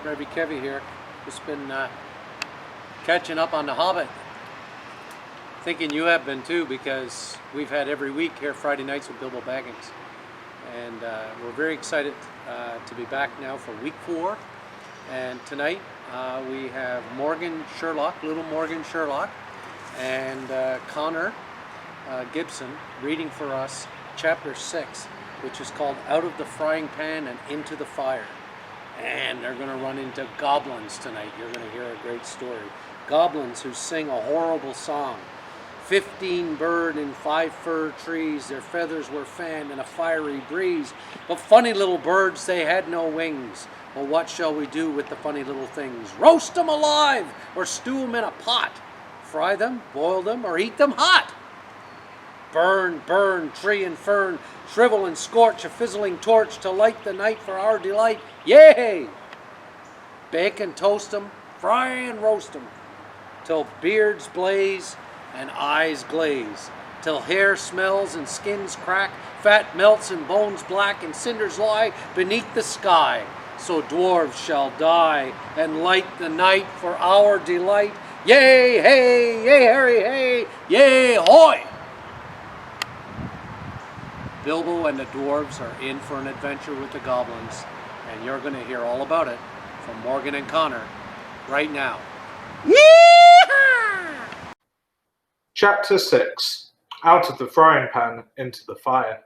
Revy Kevy here. Just been catching up on The Hobbit. Thinking you have been too, because we've had every week here Friday nights with Bilbo Baggins. And we're very excited to be back now for week 4. And tonight we have Morgan Sherlock, little Morgan Sherlock, and Connor Gibson reading for us chapter 6, which is called Out of the Frying Pan and Into the Fire. And they're going to run into goblins tonight. You're going to hear a great story. Goblins who sing a horrible song. 15 bird in 5 fir trees, their feathers were fanned in a fiery breeze. But funny little birds, they had no wings. Well, what shall we do with the funny little things? Roast them alive or stew them in a pot. Fry them, boil them, or eat them hot. Burn, burn, tree and fern, shrivel and scorch, a fizzling torch to light the night for our delight. Yay! Bake and toast 'em, fry and roast 'em, till beards blaze and eyes glaze, till hair smells and skins crack, fat melts and bones black, and cinders lie beneath the sky. So dwarves shall die and light the night for our delight. Yay, hey, yay, Harry, hey, yay, hoy! Bilbo and the dwarves are in for an adventure with the goblins, and you're going to hear all about it from Morgan and Connor right now. Yeehaw! Chapter 6. Out of the Frying Pan into the Fire.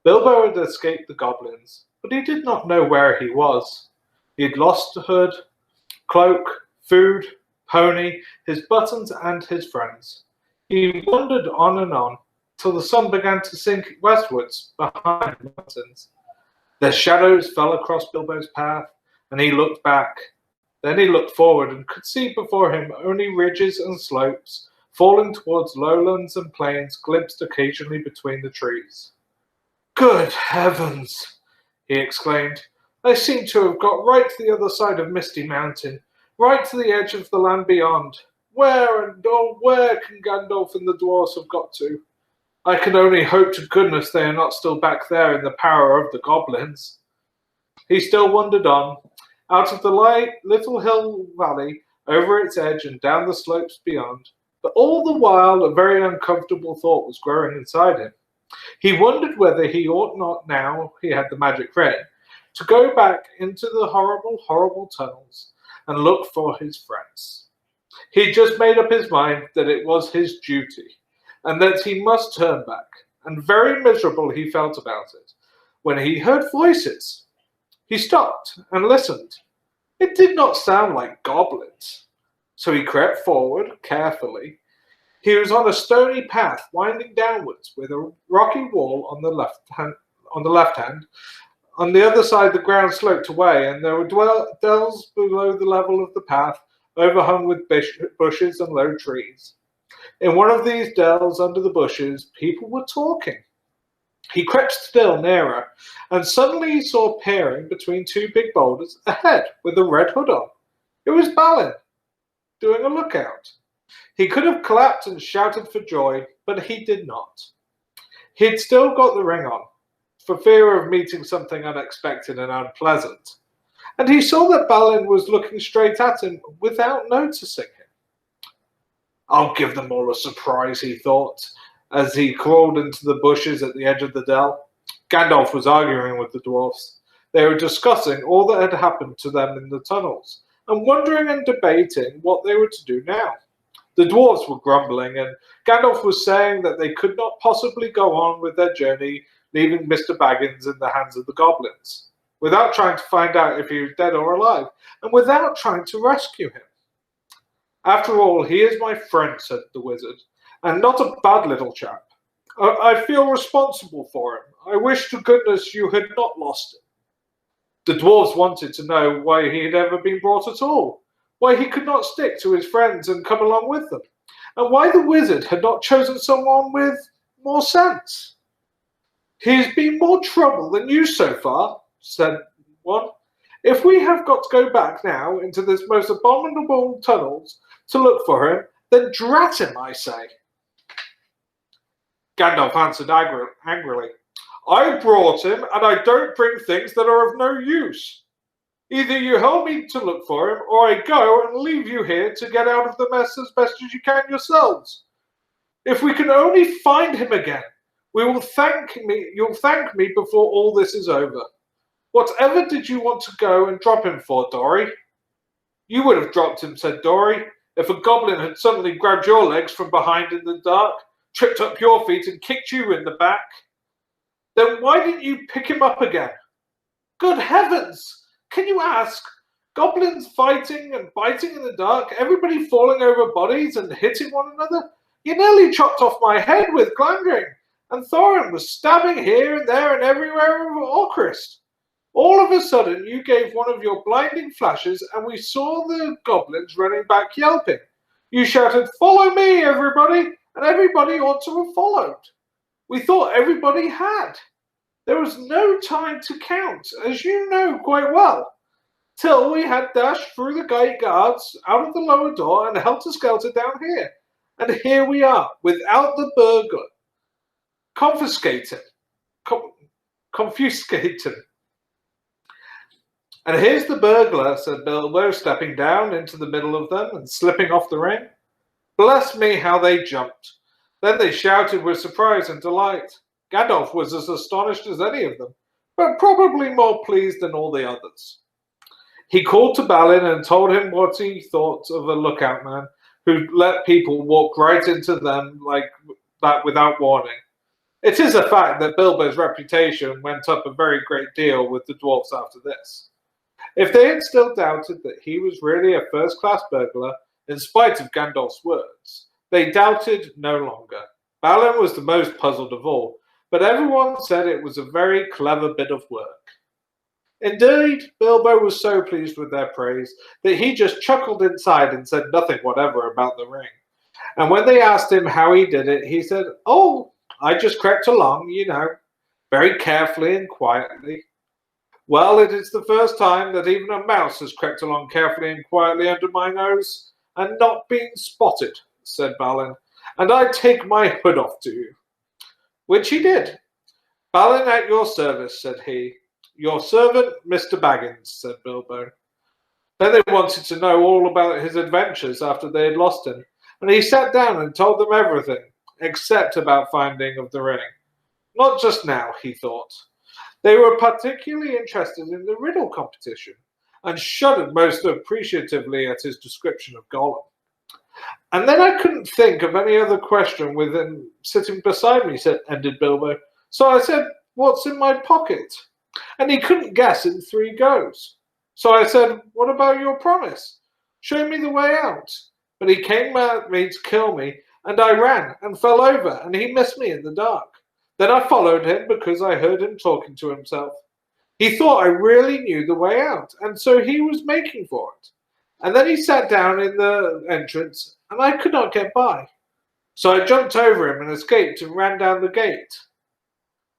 Bilbo had escaped the goblins, but he did not know where he was. He had lost the hood, cloak, food, pony, his buttons, and his friends. He wandered on and on, till the sun began to sink westwards behind the mountains. Their shadows fell across Bilbo's path, and he looked back. Then he looked forward and could see before him only ridges and slopes, falling towards lowlands and plains glimpsed occasionally between the trees. "Good heavens!" he exclaimed. "I seem to have got right to the other side of Misty Mountain, right to the edge of the land beyond. Where and oh, where can Gandalf and the dwarves have got to? I can only hope to goodness they are not still back there in the power of the goblins." He still wandered on, out of the little hill valley, over its edge and down the slopes beyond. But all the while a very uncomfortable thought was growing inside him. He wondered whether he ought not, now he had the magic ring, to go back into the horrible, horrible tunnels and look for his friends. He just made up his mind that it was his duty, and that he must turn back, and very miserable he felt about it, when he heard voices. He stopped and listened. It did not sound like goblins. So he crept forward carefully. He was on a stony path winding downwards, with a rocky wall on the left hand. On the other side the ground sloped away, and there were dells below the level of the path, overhung with bushes and low trees. In one of these dells under the bushes, people were talking. He crept still nearer, and suddenly he saw peering between 2 big boulders a head with a red hood on. It was Balin, doing a lookout. He could have clapped and shouted for joy, but he did not. He had still got the ring on, for fear of meeting something unexpected and unpleasant, and he saw that Balin was looking straight at him without noticing him. "I'll give them all a surprise," he thought, as he crawled into the bushes at the edge of the dell. Gandalf was arguing with the dwarfs. They were discussing all that had happened to them in the tunnels, and wondering and debating what they were to do now. The dwarfs were grumbling, and Gandalf was saying that they could not possibly go on with their journey, leaving Mr. Baggins in the hands of the goblins, without trying to find out if he was dead or alive, and without trying to rescue him. "After all, he is my friend," said the wizard, "and not a bad little chap. I feel responsible for him. I wish to goodness you had not lost him." The dwarves wanted to know why he had ever been brought at all, why he could not stick to his friends and come along with them, and why the wizard had not chosen someone with more sense. "He has been more trouble than you so far," said one. "If we have got to go back now into this most abominable tunnels to look for him, then drat him, I say." Gandalf answered angrily, "I brought him, and I don't bring things that are of no use." Either you help me to look for him, or I go and leave you here to get out of the mess as best as you can yourselves. If we can only find him again, you'll thank me before all this is over. Whatever did you want to go and drop him for, Dory?" "You would have dropped him," said Dory, "if a goblin had suddenly grabbed your legs from behind in the dark, tripped up your feet and kicked you in the back." "Then why didn't you pick him up again?" "Good heavens! Can you ask? Goblins fighting and biting in the dark, everybody falling over bodies and hitting one another. You nearly chopped off my head with Glandring, and Thorin was stabbing here and there and everywhere over Orcrist. All of a sudden, you gave one of your blinding flashes, and we saw the goblins running back yelping. You shouted, 'Follow me, everybody!' and everybody ought to have followed. We thought everybody had. There was no time to count, as you know quite well, till we had dashed through the gate guards, out of the lower door, and helter-skelter down here. And here we are, without the burglar. Confiscating. And here's the burglar," said Bilbo, stepping down into the middle of them and slipping off the ring. Bless me, how they jumped. Then they shouted with surprise and delight. Gandalf was as astonished as any of them, but probably more pleased than all the others. He called to Balin and told him what he thought of a lookout man who let people walk right into them like that without warning. It is a fact that Bilbo's reputation went up a very great deal with the dwarfs after this. If they had still doubted that he was really a first-class burglar, in spite of Gandalf's words, they doubted no longer. Balin was the most puzzled of all, but everyone said it was a very clever bit of work. Indeed, Bilbo was so pleased with their praise that he just chuckled inside and said nothing whatever about the ring. And when they asked him how he did it, he said, "Oh, I just crept along, very carefully and quietly." "Well, it is the first time that even a mouse has crept along carefully and quietly under my nose and not been spotted," said Balin, "and I take my hood off to you." Which he did. "Balin, at your service," said he. "Your servant, Mr. Baggins," said Bilbo. Then they wanted to know all about his adventures after they had lost him, and he sat down and told them everything, except about finding of the ring. Not just now, he thought. They were particularly interested in the riddle competition, and shuddered most appreciatively at his description of Gollum. "And then I couldn't think of any other question with him sitting beside me," ended Bilbo. "So I said, 'What's in my pocket?' And he couldn't guess in 3 goes. So I said, 'What about your promise? Show me the way out.' But he came at me to kill me, and I ran and fell over, and he missed me in the dark. Then I followed him because I heard him talking to himself. He thought I really knew the way out, and so he was making for it. And then he sat down in the entrance, and I could not get by. So I jumped over him and escaped and ran down the gate."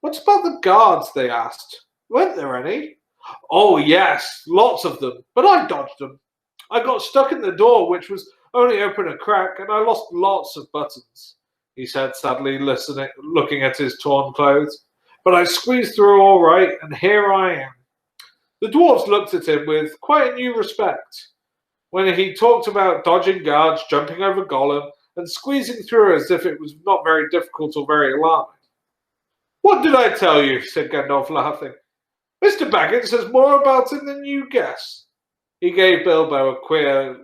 "What about the guards?" they asked. "Weren't there any?" "Oh, yes, lots of them, but I dodged them. I got stuck in the door, which was only open a crack, and I lost lots of buttons," he said sadly, looking at his torn clothes. "But I squeezed through all right, and here I am." The dwarves looked at him with quite a new respect when he talked about dodging guards, jumping over Gollum, and squeezing through as if it was not very difficult or very alarming. "What did I tell you?" said Gandalf, laughing. "Mr. Baggins has more about him than you guess." He gave Bilbo a queer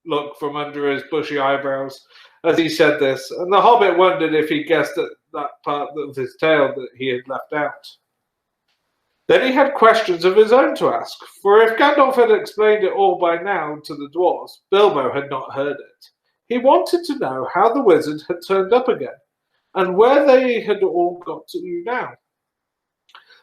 look from under his bushy eyebrows as he said this, and the hobbit wondered if he guessed at that part of his tale that he had left out. Then he had questions of his own to ask, for if Gandalf had explained it all by now to the dwarves, Bilbo had not heard it. He wanted to know how the wizard had turned up again, and where they had all got to now.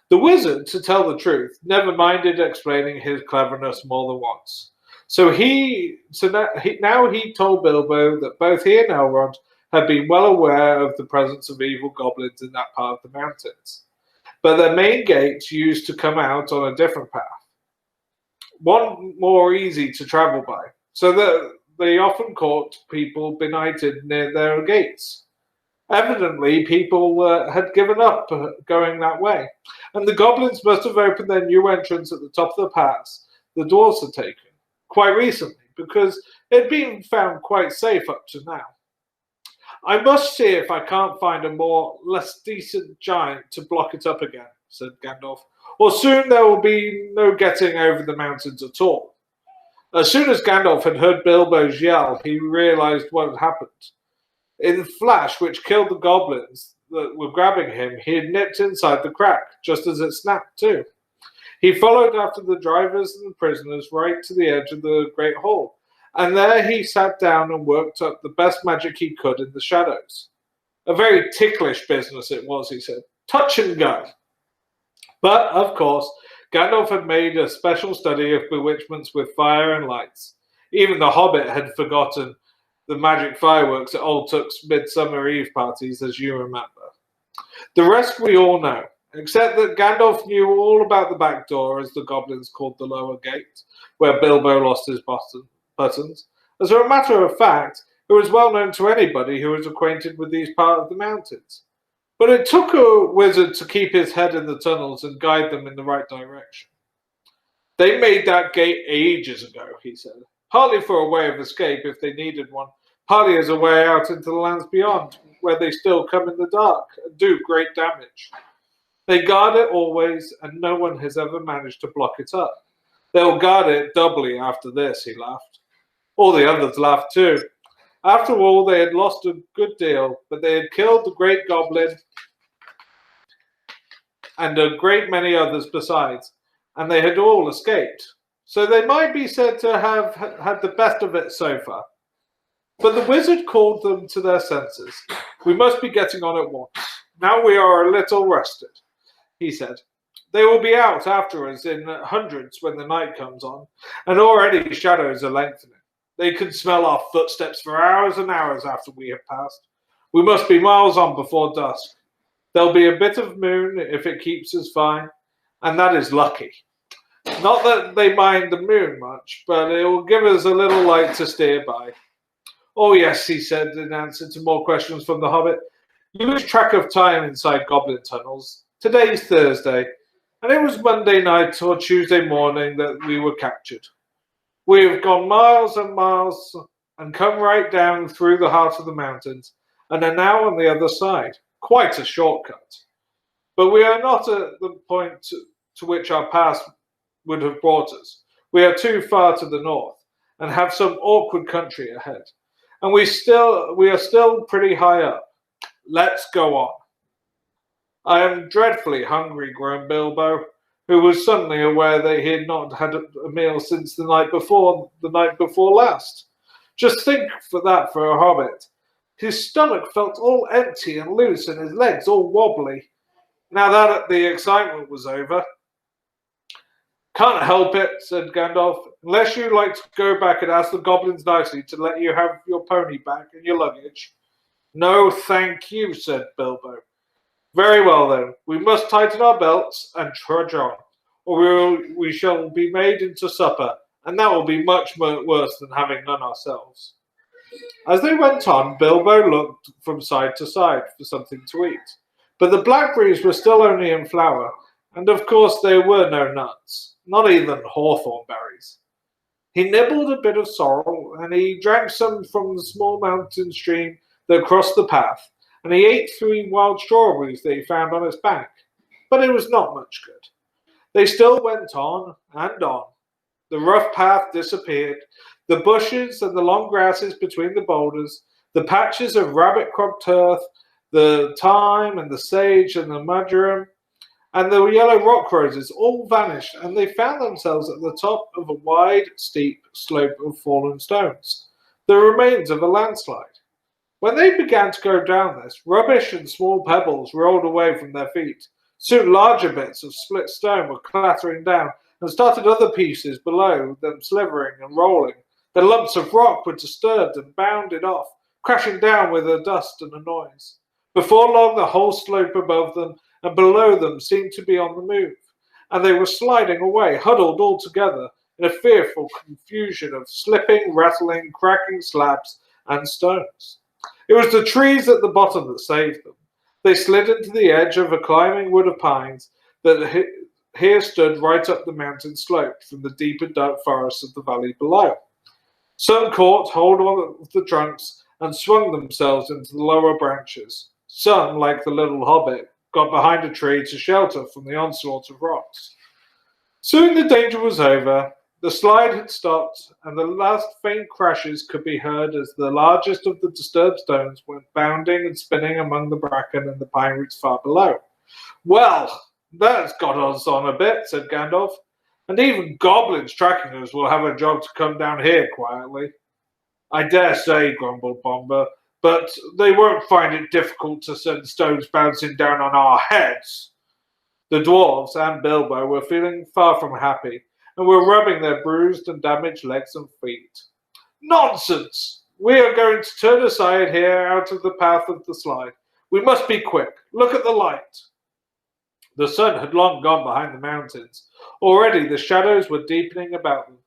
The wizard, to tell the truth, never minded explaining his cleverness more than once. So now he told Bilbo that both he and Elrond had been well aware of the presence of evil goblins in that part of the mountains, but their main gates used to come out on a different path, one more easy to travel by, so that they often caught people benighted near their gates. Evidently, people had given up going that way, and the goblins must have opened their new entrance at the top of the pass the dwarves had taken, quite recently, because it had been found quite safe up to now. I must see if I can't find a less decent giant to block it up again, said Gandalf, or soon there will be no getting over the mountains at all. As soon as Gandalf had heard Bilbo's yell, he realized what had happened. In the flash which killed the goblins that were grabbing him, he had nipped inside the crack, just as it snapped too. He followed after the drivers and the prisoners right to the edge of the great hall, and there he sat down and worked up the best magic he could in the shadows. A very ticklish business it was, he said. Touch and go. But, of course, Gandalf had made a special study of bewitchments with fire and lights. Even the Hobbit had forgotten the magic fireworks at Old Tuck's Midsummer Eve parties, as you remember. The rest we all know, except that Gandalf knew all about the back door, as the goblins called the lower gate, where Bilbo lost his buttons. As a matter of fact, it was well known to anybody who was acquainted with these parts of the mountains. But it took a wizard to keep his head in the tunnels and guide them in the right direction. They made that gate ages ago, he said, partly for a way of escape if they needed one, partly as a way out into the lands beyond, where they still come in the dark and do great damage. They guard it always, and no one has ever managed to block it up. They'll guard it doubly after this, he laughed. All the others laughed too. After all, they had lost a good deal, but they had killed the great goblin and a great many others besides, and they had all escaped. So they might be said to have had the best of it so far. But the wizard called them to their senses. We must be getting on at once. Now we are a little rested, he said. They will be out after us in hundreds when the night comes on, and already shadows are lengthening. They can smell our footsteps for hours and hours after we have passed. We must be miles on before dusk. There'll be a bit of moon if it keeps us fine, and that is lucky. Not that they mind the moon much, but it will give us a little light to steer by. Oh yes, he said in answer to more questions from the Hobbit. You lose track of time inside goblin tunnels. Today's Thursday, and it was Monday night or Tuesday morning that we were captured. We have gone miles and miles and come right down through the heart of the mountains and are now on the other side. Quite a shortcut. But we are not at the point to which our past would have brought us. We are too far to the north and have some awkward country ahead. And we are still pretty high up. Let's go on. I am dreadfully hungry, groaned Bilbo, who was suddenly aware that he had not had a meal since the night before last. Just think for that for a hobbit. His stomach felt all empty and loose and his legs all wobbly. Now that the excitement was over. Can't help it, said Gandalf, unless you like to go back and ask the goblins nicely to let you have your pony back and your luggage. No, thank you, said Bilbo. Very well, then. We must tighten our belts and trudge on, or we shall be made into supper, and that will be much worse than having none ourselves. As they went on, Bilbo looked from side to side for something to eat. But the blackberries were still only in flower, and of course there were no nuts, not even hawthorn berries. He nibbled a bit of sorrel, and he drank some from the small mountain stream that crossed the path, and he ate 3 wild strawberries that he found on its bank. But it was not much good. They still went on and on. The rough path disappeared. The bushes and the long grasses between the boulders, the patches of rabbit-cropped turf, the thyme and the sage and the marjoram, and the yellow rock roses all vanished, and they found themselves at the top of a wide, steep slope of fallen stones, the remains of a landslide. When they began to go down this, rubbish and small pebbles rolled away from their feet. Soon larger bits of split stone were clattering down, and started other pieces below them slivering and rolling. The lumps of rock were disturbed and bounded off, crashing down with a dust and a noise. Before long, the whole slope above them and below them seemed to be on the move, and they were sliding away, huddled all together in a fearful confusion of slipping, rattling, cracking slabs and stones. It was the trees at the bottom that saved them. They slid into the edge of a climbing wood of pines that here stood right up the mountain slope from the deeper dark forests of the valley below. Some caught hold of the trunks and swung themselves into the lower branches. Some, like the little hobbit, got behind a tree to shelter from the onslaught of rocks. Soon the danger was over. The slide had stopped, and the last faint crashes could be heard as the largest of the disturbed stones went bounding and spinning among the bracken and the pine roots far below. Well, that's got us on a bit, said Gandalf. And even goblins tracking us will have a job to come down here quietly. I dare say, grumbled Bomber, but they won't find it difficult to send stones bouncing down on our heads. The dwarves and Bilbo were feeling far from happy, and were rubbing their bruised and damaged legs and feet. Nonsense! We are going to turn aside here out of the path of the slide. We must be quick. Look at the light. The sun had long gone behind the mountains. Already the shadows were deepening about them.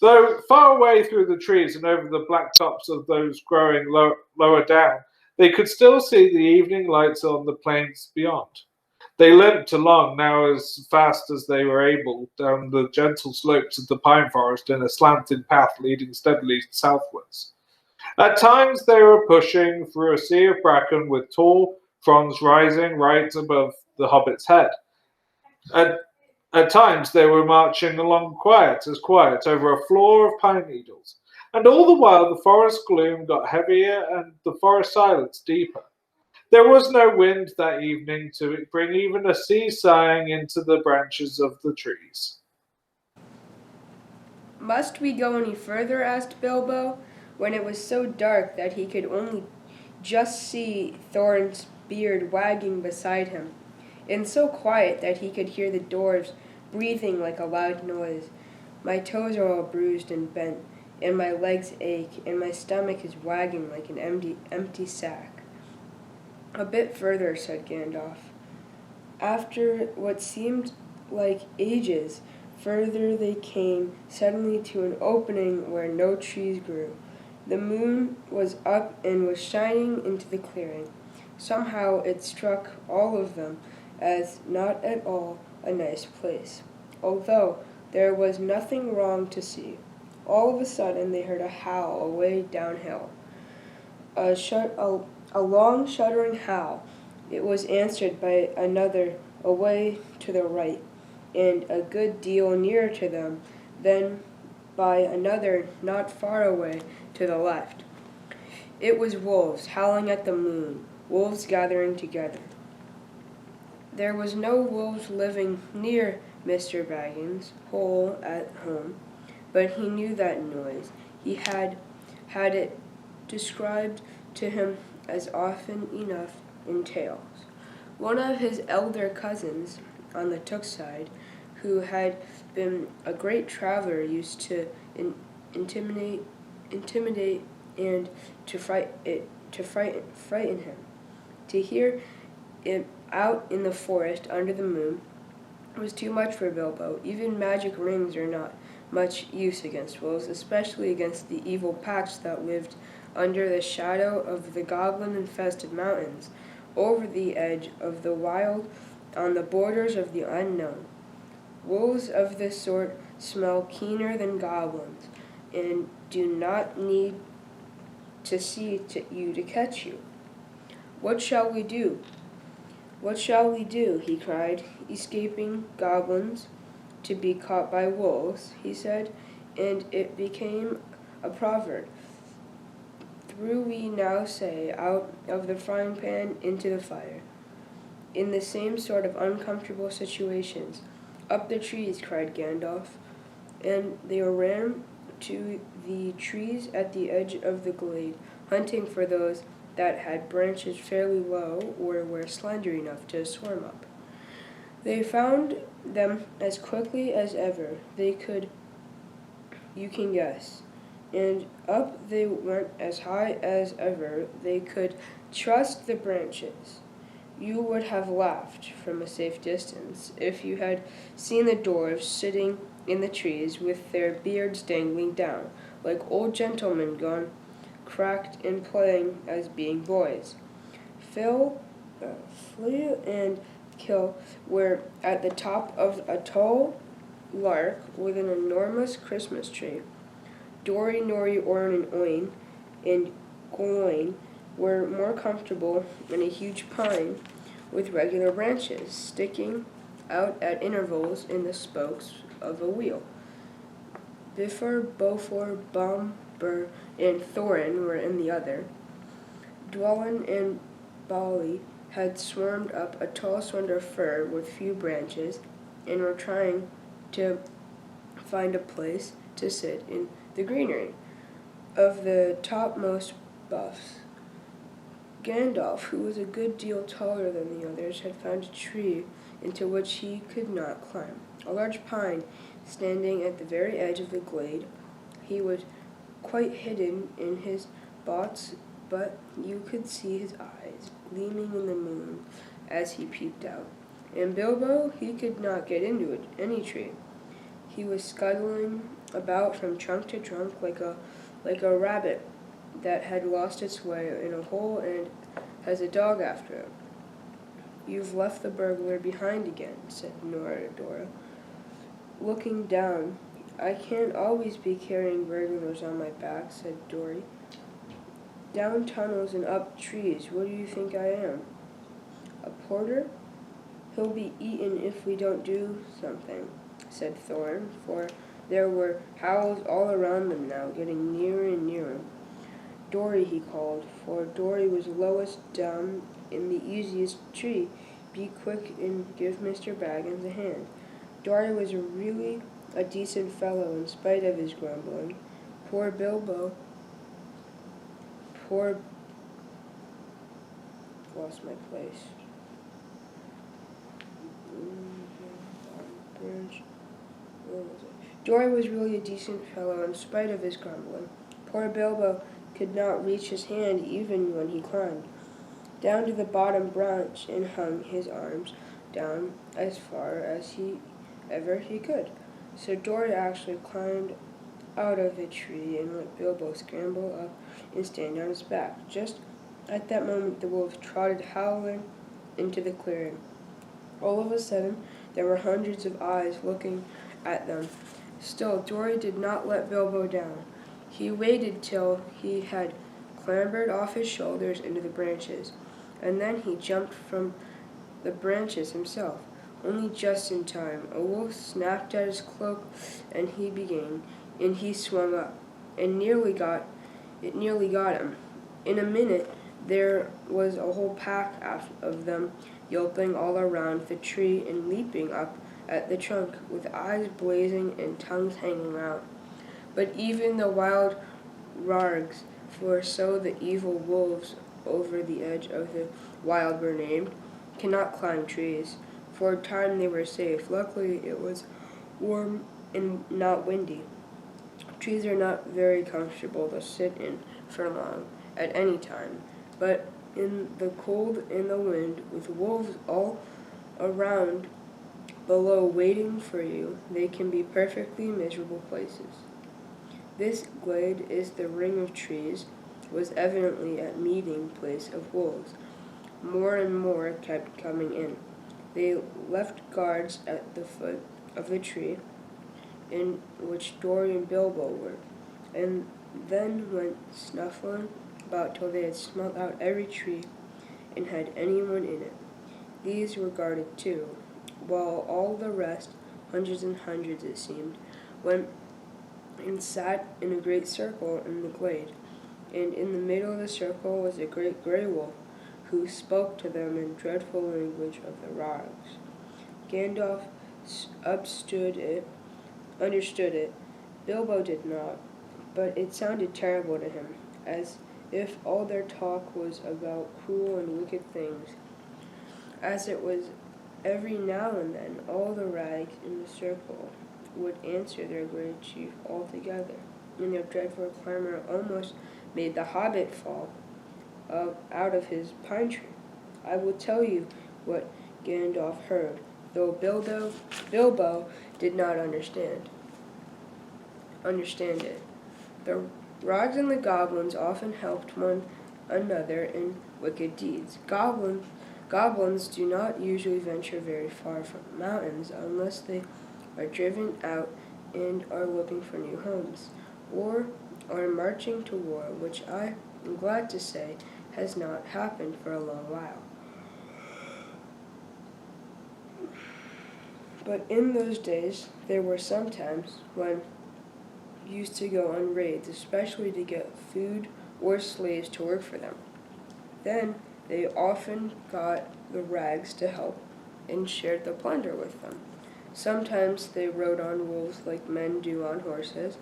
Though far away through the trees and over the black tops of those growing lower down, they could still see the evening lights on the plains beyond. They limped along now as fast as they were able down the gentle slopes of the pine forest in a slanted path leading steadily southwards. At times they were pushing through a sea of bracken with tall fronds rising right above the hobbit's head. At times they were marching along quiet over a floor of pine needles, and all the while the forest gloom got heavier and the forest silence deeper. There was no wind that evening to bring even a sea sighing into the branches of the trees. Must we go any further? Asked Bilbo, when it was so dark that he could only just see Thorin's beard wagging beside him, and so quiet that he could hear the dwarves breathing like a loud noise. My toes are all bruised and bent, and my legs ache, and my stomach is wagging like an empty sack. A bit further, said Gandalf. After what seemed like ages, further they came suddenly to an opening where no trees grew. The moon was up and was shining into the clearing. Somehow it struck all of them as not at all a nice place, although there was nothing wrong to see. All of a sudden they heard a howl away downhill, a long shuddering howl. It was answered by another away to the right, and a good deal nearer to them, then by another not far away to the left. It was wolves howling at the moon, wolves gathering together. There was no wolves living near Mr. Baggins' hole at home, but he knew that noise. He had it described to him as often enough in tales. One of his elder cousins on the Took side, who had been a great traveler, used to intimidate and to frighten him. To hear it out in the forest under the moon was too much for Bilbo. Even magic rings are not much use against wolves, especially against the evil packs that lived under the shadow of the goblin-infested mountains, over the edge of the wild, on the borders of the unknown. Wolves of this sort smell keener than goblins, and do not need to see you to catch you. What shall we do? What shall we do? He cried. Escaping goblins to be caught by wolves, he said, and it became a proverb. Through we now say, out of the frying pan into the fire. In the same sort of uncomfortable situations. Up the trees, cried Gandalf, and they ran to the trees at the edge of the glade, hunting for those that had branches fairly low or were slender enough to swarm up. They found them as quickly as ever they could, you can guess, and up they went as high as ever they could trust the branches. You would have laughed from a safe distance if you had seen the dwarves sitting in the trees with their beards dangling down, like old gentlemen gone cracked and playing as being boys. Phil, Flea, and hill were at the top of a tall lark with an enormous Christmas tree. Dory, Nori, Orn, and Oin, and Goin were more comfortable in a huge pine with regular branches sticking out at intervals in the spokes of a wheel. Bifur, Bofor, Bomber, and Thorin were in the other. Dwalin and Bali had swarmed up a tall, slender fir with few branches and were trying to find a place to sit in the greenery. Of the topmost buffs, Gandalf, who was a good deal taller than the others, had found a tree into which he could not climb. A large pine standing at the very edge of the glade. He was quite hidden in his bots, but you could see his eyes gleaming in the moon as he peeped out. And Bilbo, he could not get into any tree. He was scuttling about from trunk to trunk like a rabbit that had lost its way in a hole and has a dog after it. "You've left the burglar behind again," said Nora to Dora. Looking down, "I can't always be carrying burglars on my back," said Dory. "Down tunnels and up trees, what do you think I am? A porter? He'll be eaten if we don't do something," said Thorin, for there were howls all around them now, getting nearer and nearer. "Dory," he called, for Dory was lowest down in the easiest tree. "Be quick and give Mr. Baggins a hand." Dory was really a decent fellow in spite of his grumbling. Poor Bilbo. Lost my place. Dory was really a decent fellow in spite of his grumbling. Poor Bilbo could not reach his hand even when he climbed down to the bottom branch and hung his arms down as far as he could. So Dory actually climbed out of the tree and let Bilbo scramble up and stand on his back. Just at that moment the wolves trotted howling into the clearing. All of a sudden there were hundreds of eyes looking at them. Still, Dory did not let Bilbo down. He waited till he had clambered off his shoulders into the branches, and then he jumped from the branches himself, only just in time. A wolf snapped at his cloak, and he swung up, and nearly got him. In a minute, there was a whole pack of them yelping all around the tree and leaping up at the trunk, with eyes blazing and tongues hanging out. But even the wild Rargs, for so the evil wolves over the edge of the wild were named, cannot climb trees. For a time they were safe. Luckily it was warm and not windy. Trees are not very comfortable to sit in for long at any time, but in the cold and the wind, with wolves all around below waiting for you, they can be perfectly miserable places. This glade is the ring of trees, was evidently a meeting place of wolves. More and more kept coming in. They left guards at the foot of the tree in which Dory and Bilbo were, and then went snuffling about till they had smelt out every tree and had anyone in it. These were guarded too, while all the rest, hundreds and hundreds it seemed, went and sat in a great circle in the glade, and in the middle of the circle was a great grey wolf, who spoke to them in dreadful language of the Rargs. Gandalf understood it. Bilbo did not, but it sounded terrible to him, as if all their talk was about cruel and wicked things. As it was, every now and then all the rags in the circle would answer their great chief altogether, and their dreadful clamor almost made the hobbit fall out of his pine tree. I will tell you what Gandalf heard, though Bilbo did not understand it. The Rogs and the goblins often helped one another in wicked deeds. Goblins do not usually venture very far from mountains unless they are driven out and are looking for new homes, or are marching to war, which I am glad to say has not happened for a long while. But in those days, there were some times when used to go on raids, especially to get food or slaves to work for them. Then they often got the rags to help and shared the plunder with them. Sometimes they rode on wolves like men do on horses.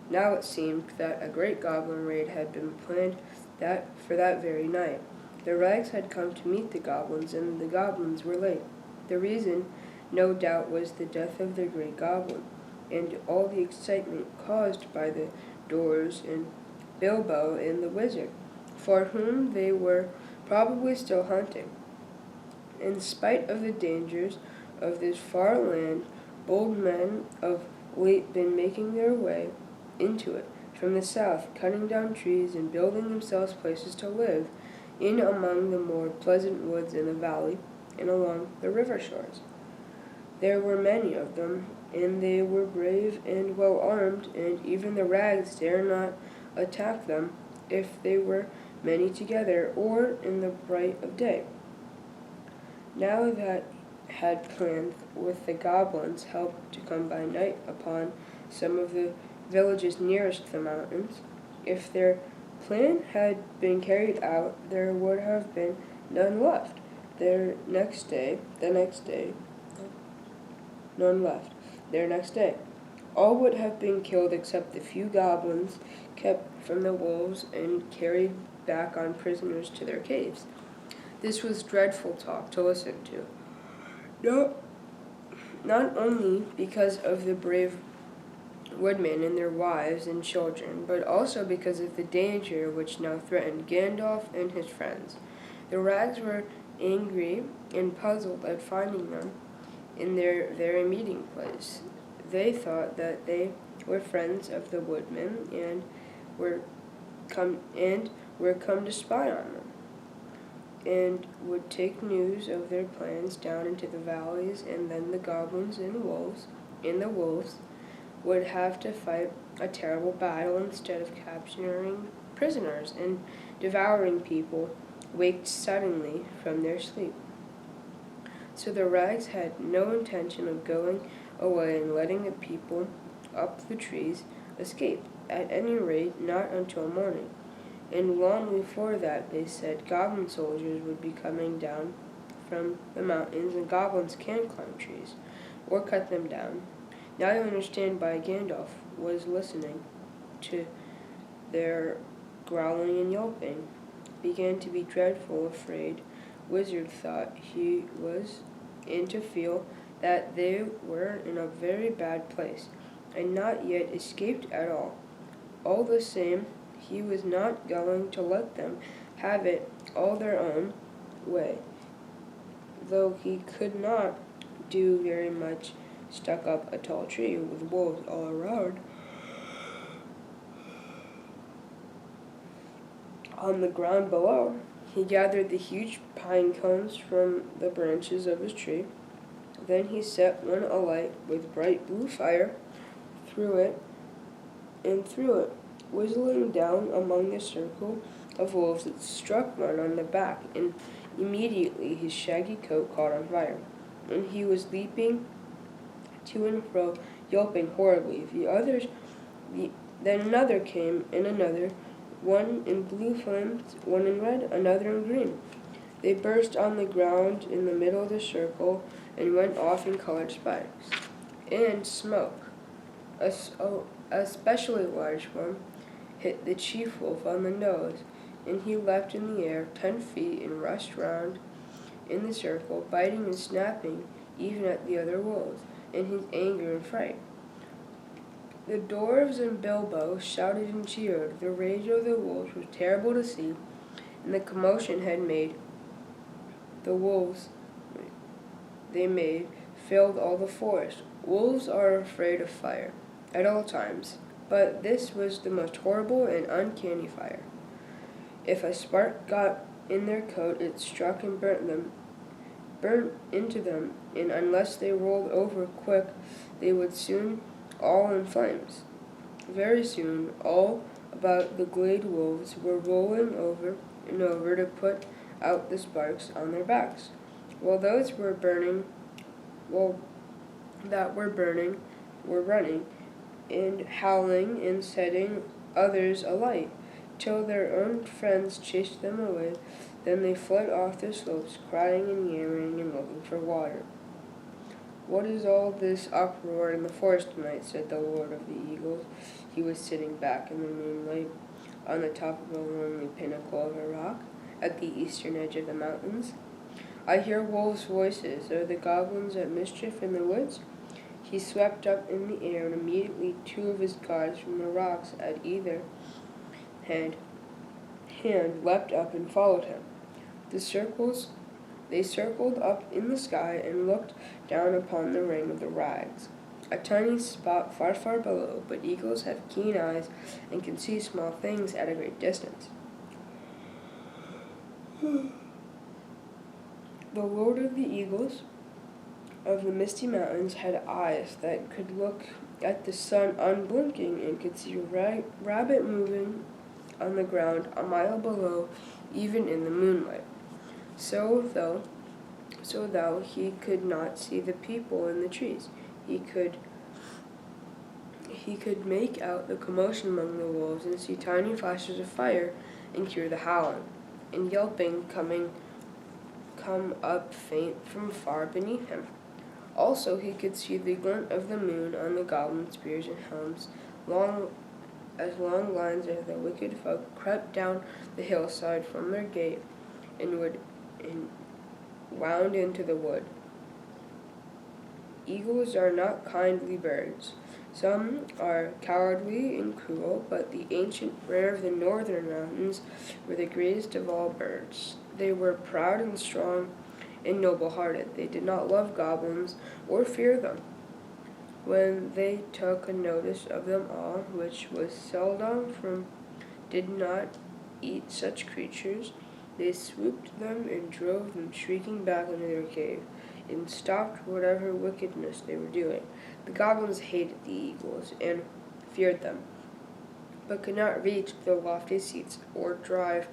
Now it seemed that a great goblin raid had been planned for that very night. The rags had come to meet the goblins, and the goblins were late. The reason, no doubt, was the death of the great goblin, and all the excitement caused by the doors and Bilbo and the wizard, for whom they were probably still hunting. In spite of the dangers of this far land, bold men of late been making their way into it from the south, cutting down trees and building themselves places to live in among the more pleasant woods in the valley and along the river shores. There were many of them, and they were brave and well armed, and even the rags dare not attack them if they were many together or in the bright of day. Now that had planned with the goblins helped to come by night upon some of the villages nearest the mountains. If their plan had been carried out, there would have been none left. The next day, none left. Their next day, all would have been killed except the few goblins kept from the wolves and carried back on prisoners to their caves. This was dreadful talk to listen to. No, not only because of the brave woodmen and their wives and children, but also because of the danger which now threatened Gandalf and his friends. The rags were angry and puzzled at finding them in their very meeting place. They thought that they were friends of the woodmen and were come to spy on them, and would take news of their plans down into the valleys, and then the goblins and the wolves would have to fight a terrible battle instead of capturing prisoners and devouring people waked suddenly from their sleep. So the rags had no intention of going away and letting the people up the trees escape, at any rate not until morning. And long before that, they said, goblin soldiers would be coming down from the mountains, and goblins can climb trees, or cut them down. Now you understand why Gandalf was listening to their growling and yelping. Began to be dreadful afraid. Wizard thought he was in to feel that they were in a very bad place, and not yet escaped at all. All the same, he was not going to let them have it all their own way, though he could not do very much stuck up a tall tree with wolves all around. On the ground below, he gathered the huge pine cones from the branches of his tree. Then he set one alight with bright blue fire, threw it, whistling down among the circle of wolves. It struck one on the back, and immediately his shaggy coat caught on fire, and he was leaping to and fro, yelping horribly. Then another came, and another, one in blue flames, one in red, another in green. They burst on the ground in the middle of the circle and went off in colored spikes. And smoke, a especially large one, hit the chief wolf on the nose, and he leapt in the air 10 feet and rushed round in the circle, biting and snapping even at the other wolves in his anger and fright. The dwarves and Bilbo shouted and cheered. The rage of the wolves was terrible to see, and the commotion had made the wolves they made filled all the forest. Wolves are afraid of fire at all times, but this was the most horrible and uncanny fire. If a spark got in their coat, it struck and burnt into them, and unless they rolled over quick, they would soon all in flames. Very soon, all about the glade wolves were rolling over and over to put out the sparks on their backs, while those that were burning were running and howling and setting others alight, till their own friends chased them away. Then they fled off the slopes, crying and yammering and looking for water. "What is all this uproar in the forest tonight?" said the Lord of the Eagles. He was sitting back in the moonlight on the top of a lonely pinnacle of a rock at the eastern edge of the mountains. "I hear wolves' voices. Are the goblins at mischief in the woods?" He swept up in the air, and immediately two of his guards from the rocks at either hand leapt up and followed him. They circled up in the sky and looked down upon the ring of the rags, a tiny spot far, far below, but eagles have keen eyes and can see small things at a great distance. The Lord of the Eagles of the misty mountains had eyes that could look at the sun unblinking and could see a rabbit moving on the ground a mile below, even in the moonlight. So though he could not see the people in the trees, he could make out the commotion among the wolves and see tiny flashes of fire and hear the howling and yelping come up faint from far beneath him. Also he could see the glint of the moon on the goblin spears and helms, long lines of the wicked folk crept down the hillside from their gate and wound into the wood. Eagles are not kindly birds. Some are cowardly and cruel, but the ancient rare of the northern mountains were the greatest of all birds. They were proud and strong and noble-hearted. They did not love goblins or fear them. When they took a notice of them all, which was seldom, did not eat such creatures, they swooped them and drove them shrieking back into their cave, and stopped whatever wickedness they were doing. The goblins hated the eagles and feared them, but could not reach their lofty seats or drive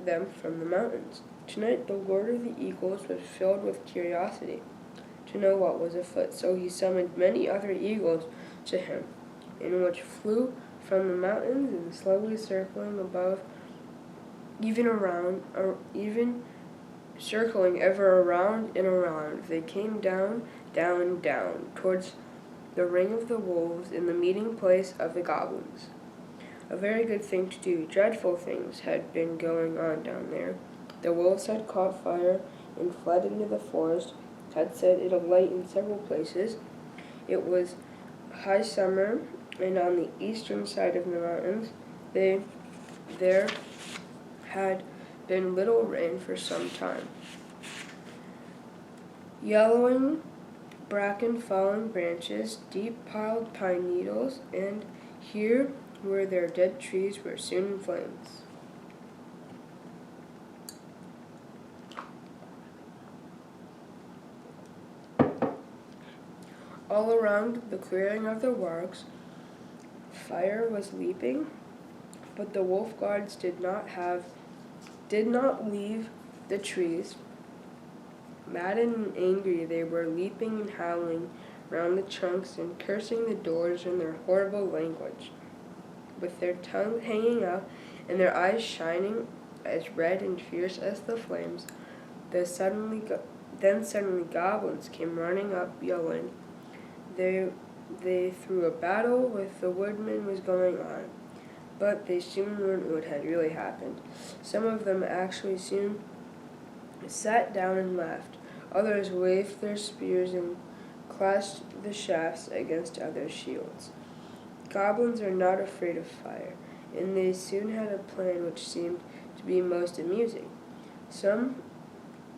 them from the mountains. Tonight the Lord of the Eagles was filled with curiosity to know what was afoot, so he summoned many other eagles to him, in which flew from the mountains and slowly circling above, even circling ever around and around, they came down, down, down, towards the ring of the wolves in the meeting place of the goblins. A very good thing to do. Dreadful things had been going on down there. The wolves had caught fire and fled into the forest, had set it alight in several places. It was high summer, and on the eastern side of the mountains there had been little rain for some time. Yellowing bracken, fallen branches, deep-piled pine needles, and here where their dead trees were soon in flames. All around the clearing of the wargs, fire was leaping, but the wolf guards did not leave the trees. Mad and angry, they were leaping and howling round the trunks and cursing the doors in their horrible language, with their tongues hanging out and their eyes shining as red and fierce as the flames. Then suddenly goblins came running up, yelling. They threw a battle with the woodmen was going on, but they soon learned what had really happened. Some of them actually soon sat down and laughed. Others waved their spears and clashed the shafts against others' shields. Goblins are not afraid of fire, and they soon had a plan which seemed to be most amusing. Some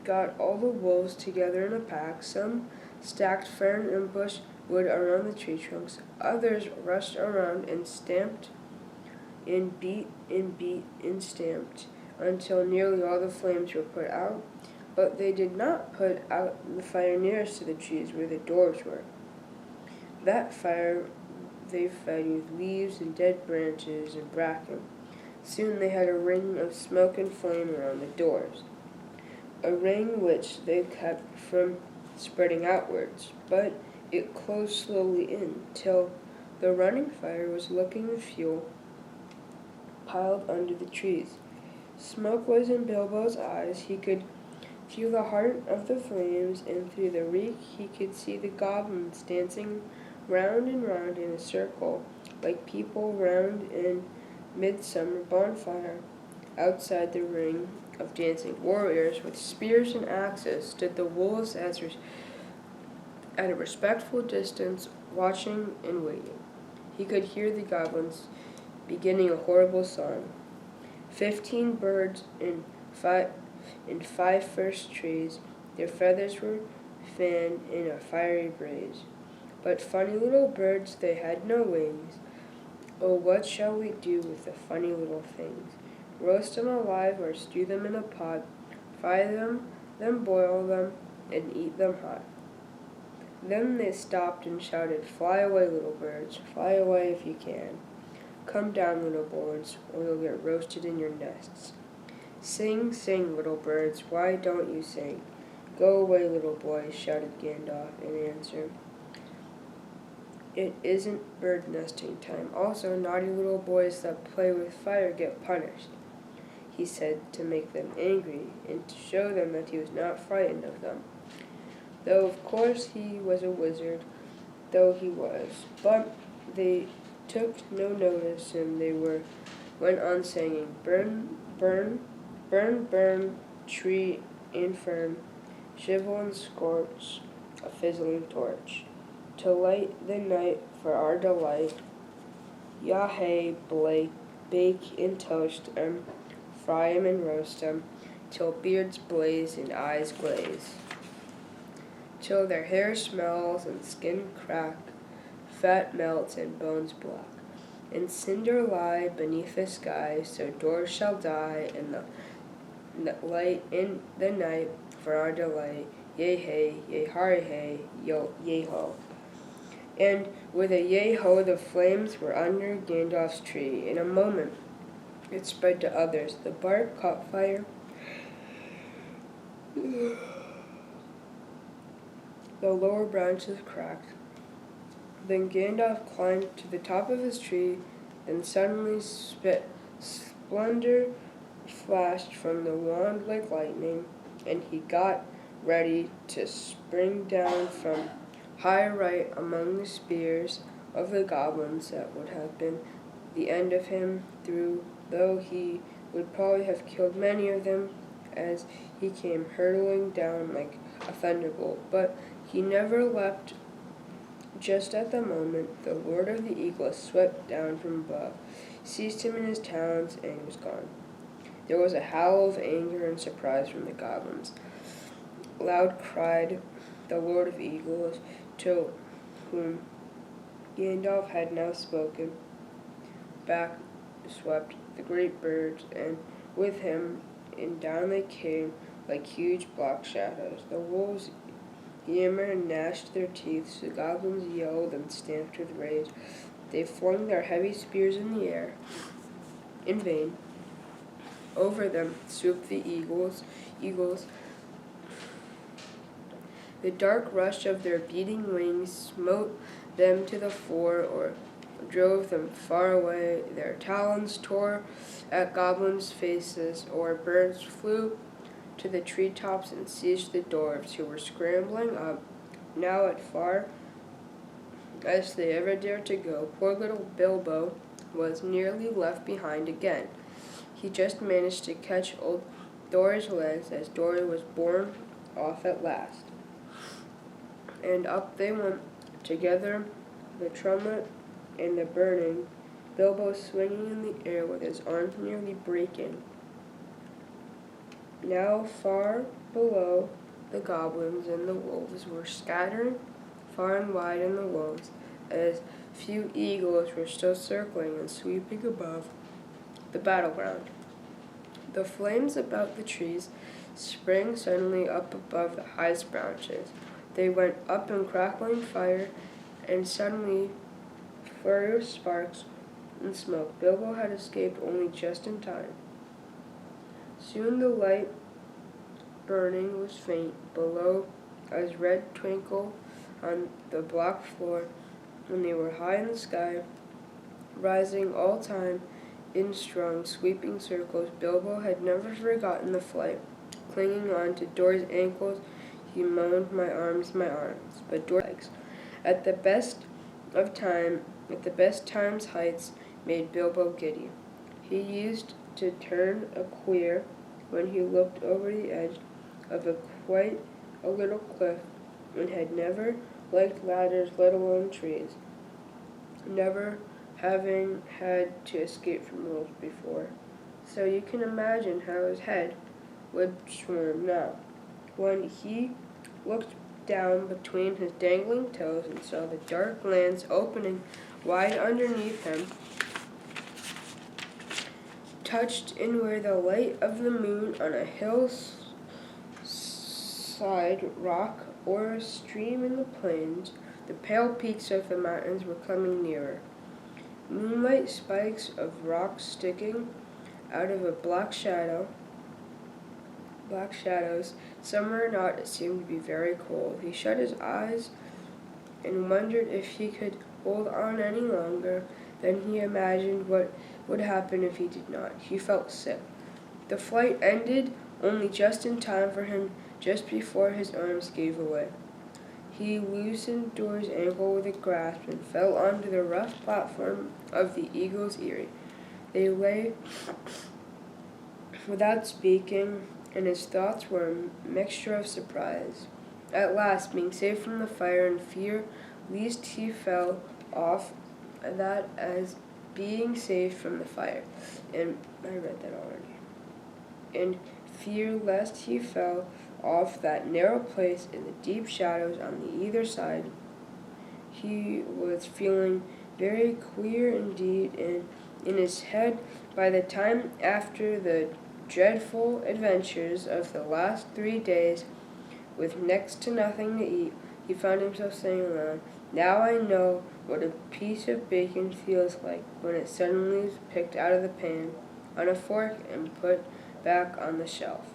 got all the wolves together in a pack, some stacked fern and bush wood around the tree trunks, others rushed around and stamped and beat and stamped until nearly all the flames were put out, but they did not put out the fire nearest to the trees where the doors were. That fire they fed with leaves and dead branches and bracken. Soon they had a ring of smoke and flame around the doors, a ring which they kept from spreading outwards, but it closed slowly in till the running fire was licking the fuel piled under the trees. Smoke was in Bilbo's eyes. He could feel the heart of the flames, and through the reek he could see the goblins dancing round and round in a circle, like people round a midsummer bonfire. Outside the ring of dancing warriors with spears and axes stood the wolves at a respectful distance, watching and waiting. He could hear the goblins beginning a horrible song. 15 birds in five first trees, their feathers were fanned in a fiery blaze. But funny little birds, they had no wings. Oh, what shall we do with the funny little things? Roast them alive or stew them in a pot, fry them, then boil them, and eat them hot. Then they stopped and shouted, "Fly away, little birds, fly away if you can. Come down, little birds, or you'll get roasted in your nests. Sing, sing, little birds, why don't you sing? Go away, little boys," shouted Gandalf in answer. "It isn't bird nesting time. Also, naughty little boys that play with fire get punished," he said, to make them angry and to show them that he was not frightened of them. Though of course he was a wizard, but they took no notice, and went on singing, "Burn, burn, burn, burn, tree and fern, shivel and scorch a fizzling torch, to light the night for our delight. Yah-hey, bake and toast 'em, fry 'em and roast 'em, till beards blaze and eyes glaze, till their hair smells and skin crack, fat melts and bones black, and cinder lie beneath the sky, so doors shall die, and the light in the night for our delight. Yea-hey, yea-harry-hey, yea-ho." And with a yea-ho, the flames were under Gandalf's tree. In a moment, it spread to others. The bark caught fire. The lower branches cracked. Then Gandalf climbed to the top of his tree, and suddenly splendor flashed from the wand like lightning, and he got ready to spring down from high right among the spears of the goblins. That would have been the end of him, though he would probably have killed many of them as he came hurtling down like a thunderbolt. But he never leapt. Just at the moment, the Lord of the Eagles swept down from above, seized him in his talons, and was gone. There was a howl of anger and surprise from the goblins. Loud cried the Lord of the Eagles, to whom Gandalf had now spoken. Back swept the great birds, and with him, and down they came like huge black shadows. The wolves yammered and gnashed their teeth. The goblins yelled and stamped with rage. They flung their heavy spears in the air. In vain. Over them swooped the eagles. The dark rush of their beating wings smote them to the floor or drove them far away. Their talons tore at goblins' faces, or birds flew to the treetops and seized the dwarfs, who were scrambling up, now as far as they ever dared to go. Poor little Bilbo was nearly left behind again. He just managed to catch old Dory's legs as Dory was borne off at last. And up they went together, the trumpet and the burning, Bilbo swinging in the air with his arms nearly breaking. Now far below, the goblins and the wolves were scattering far and wide in the woods, as few eagles were still circling and sweeping above the battleground. The flames about the trees sprang suddenly up above the highest branches. They went up in crackling fire, and suddenly flurry of sparks and smoke. Bilbo had escaped only just in time. Soon the light burning was faint below as red twinkle on the black floor, and they were high in the sky, rising all time in strong, sweeping circles. Bilbo had never forgotten the flight. Clinging on to Dory's ankles, he moaned, my arms, but Dory's legs. At the best times heights made Bilbo giddy. He used to turn a queer when he looked over the edge of quite a little cliff, and had never liked ladders, let alone trees, never having had to escape from wolves before. So you can imagine how his head would swim now, when he looked down between his dangling toes and saw the dark lands opening wide underneath him, touched in where the light of the moon on a hillside rock or a stream in the plains. The pale peaks of the mountains were coming nearer. Moonlight spikes of rock sticking out of black shadows. Summer or not, it seemed to be very cold. He shut his eyes and wondered if he could hold on any longer. Then he imagined what would happen if he did not. He felt sick. The flight ended only just in time for him, just before his arms gave way. He loosened Dory's ankle with a grasp and fell onto the rough platform of the Eagle's Eyrie. They lay without speaking, and his thoughts were a mixture of surprise. At last, being saved from the fire and fear lest he fell off, that as being saved from the fire, and I read that already, and fear lest he fell off that narrow place in the deep shadows on the either side. He was feeling very queer indeed, and in his head, by the time after the dreadful adventures of the last 3 days, with next to nothing to eat, he found himself saying aloud, now I know what a piece of bacon feels like when it suddenly is picked out of the pan on a fork and put back on the shelf.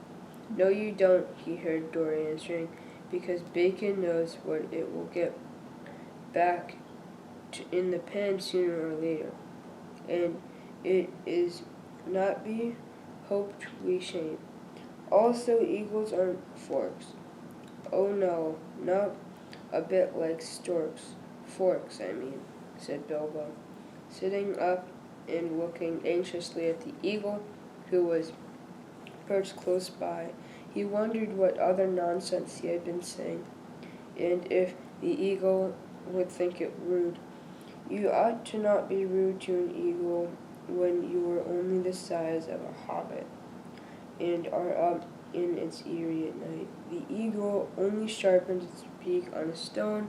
No, you don't, he heard Dory answering, because bacon knows what it will get back in the pan sooner or later, and it is not be hoped we shame. Also, eagles aren't forks. Oh no, not a bit like storks. Forks, I mean, said Bilbo, sitting up and looking anxiously at the eagle, who was perched close by. He wondered what other nonsense he had been saying, and if the eagle would think it rude. You ought to not be rude to an eagle when you are only the size of a hobbit, and are up in its eyrie at night. The eagle only sharpened its beak on a stone,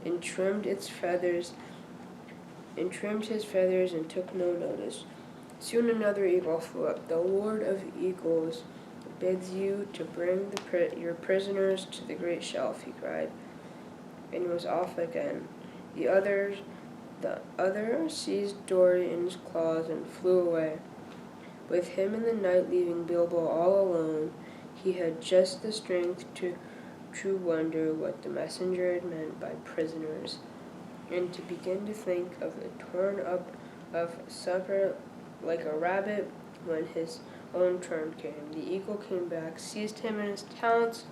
and trimmed his feathers, and took no notice. Soon another eagle flew up. The Lord of Eagles bids you to bring your prisoners to the great shelf, he cried, and was off again. The other seized Dory in his claws and flew away. With him in the night, leaving Bilbo all alone, he had just the strength to wonder what the messenger had meant by prisoners, and to begin to think of a torn up of supper like a rabbit when his own turn came. The eagle came back, seized him in his talons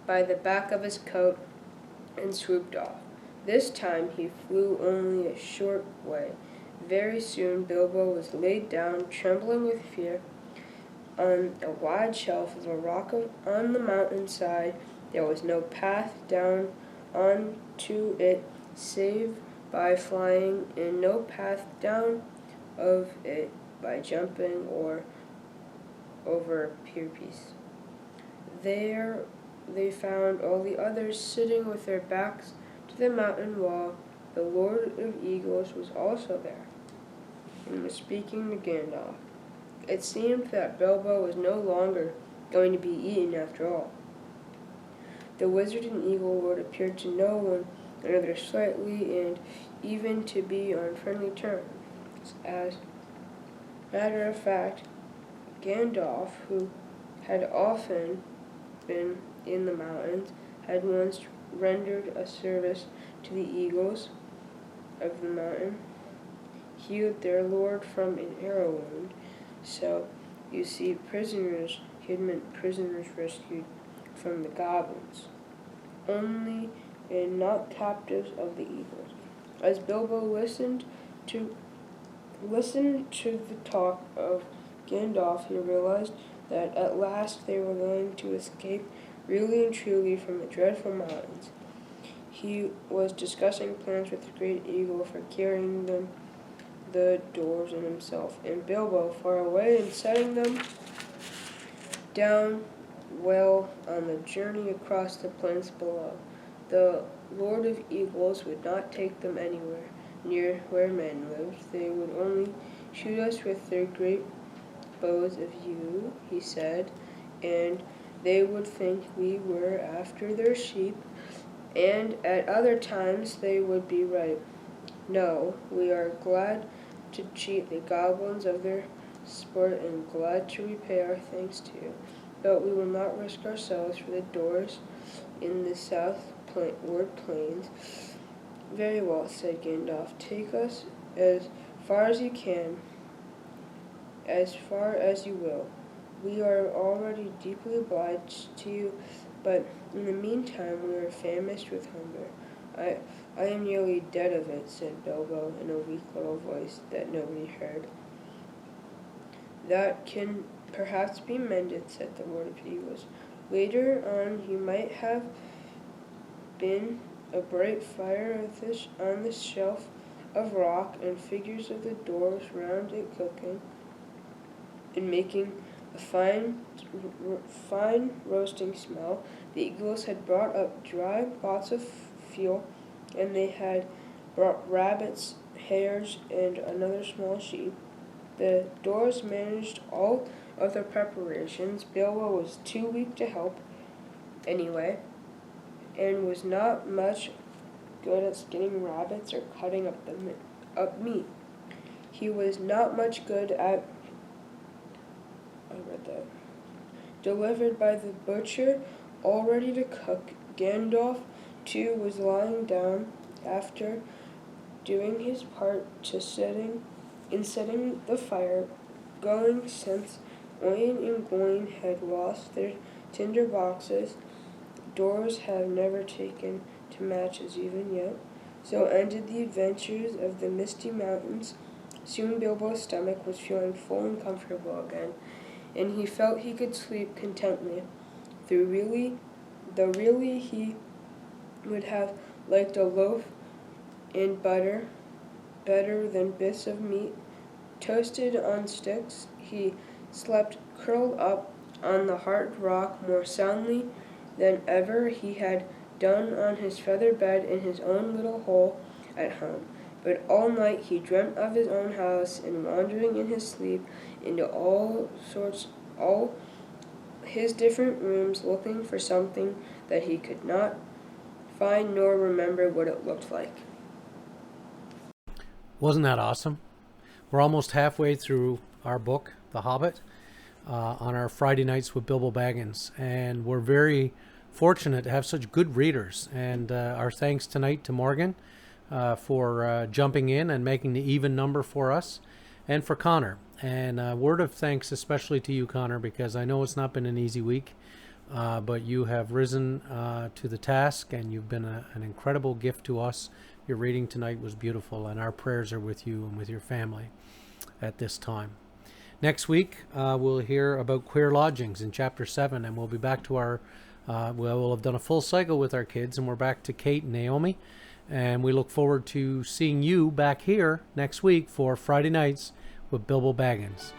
by the back of his coat, and swooped off. This time he flew only a short way. Very soon Bilbo was laid down, trembling with fear, on a wide shelf of a rock on the mountainside. There was no path down onto it save by flying, and no path down of it by jumping or over a pier piece. There they found all the others sitting with their backs to the mountain wall. The Lord of Eagles was also there, and was speaking to Gandalf. It seemed that Bilbo was no longer going to be eaten after all. The wizard and eagle lord appeared to know one another slightly and even to be on friendly terms. As a matter of fact, Gandalf, who had often been in the mountains, had once rendered a service to the eagles of the mountain, healed their lord from an arrow wound. So, you see, prisoners, he had meant prisoners rescued from the goblins, only and not captives of the eagles. As Bilbo listened to the talk of Gandalf, he realized that at last they were going to escape really and truly from the dreadful mountains. He was discussing plans with the great eagle for carrying them, the dwarves, and himself, and Bilbo far away and setting them down well on the journey across the plains below. The Lord of Eagles would not take them anywhere near where men lived. They would only shoot us with their great bows of yew, he said, and they would think we were after their sheep, and at other times they would be right. No, we are glad to cheat the goblins of their sport and glad to repay our thanks to you, but we will not risk ourselves for the doors in the southward plains. Very well, said Gandalf. Take us as far as you can, as far as you will. We are already deeply obliged to you, but in the meantime we are famished with hunger. I am nearly dead of it, said Bilbo in a weak little voice that nobody heard. That can perhaps be mended, said the Lord of Eagles. Later on he might have been a bright fire on the shelf of rock, and figures of the dwarves round it cooking and making a fine roasting smell. The eagles had brought up dry pots of fuel, and they had brought rabbits, hares, and another small sheep. The dwarves managed all of the preparations. Bilbo was too weak to help anyway, and was not much good at skinning rabbits or cutting up meat. He was not much good at delivered by the butcher, all ready to cook. Gandalf, too, was lying down after doing his part in setting the fire going, since Oin and Gloin had lost their tinder boxes. Doors have never taken to matches even yet. So ended the adventures of the Misty Mountains. Soon Bilbo's stomach was feeling full and comfortable again, and he felt he could sleep contentedly. Though really he would have liked a loaf and butter better than bits of meat toasted on sticks. He slept curled up on the hard rock more soundly than ever he had done on his feather bed in his own little hole at home. But all night he dreamt of his own house, and wandering in his sleep into all his different rooms, looking for something that he could not find nor remember what it looked like. Wasn't that awesome? We're almost halfway through our book, The Hobbit, on our Friday nights with Bilbo Baggins, and we're very fortunate to have such good readers. And our thanks tonight to Morgan for jumping in and making the even number for us, and for Connor. And a word of thanks especially to you, Connor, because I know it's not been an easy week, but you have risen to the task, and you've been an incredible gift to us. Your reading tonight was beautiful, and our prayers are with you and with your family at this time. Next week, we'll hear about queer lodgings in Chapter 7, and we'll be back to our, we'll have done a full cycle with our kids, and we're back to Kate and Naomi, and we look forward to seeing you back here next week for Friday Nights with Bilbo Baggins.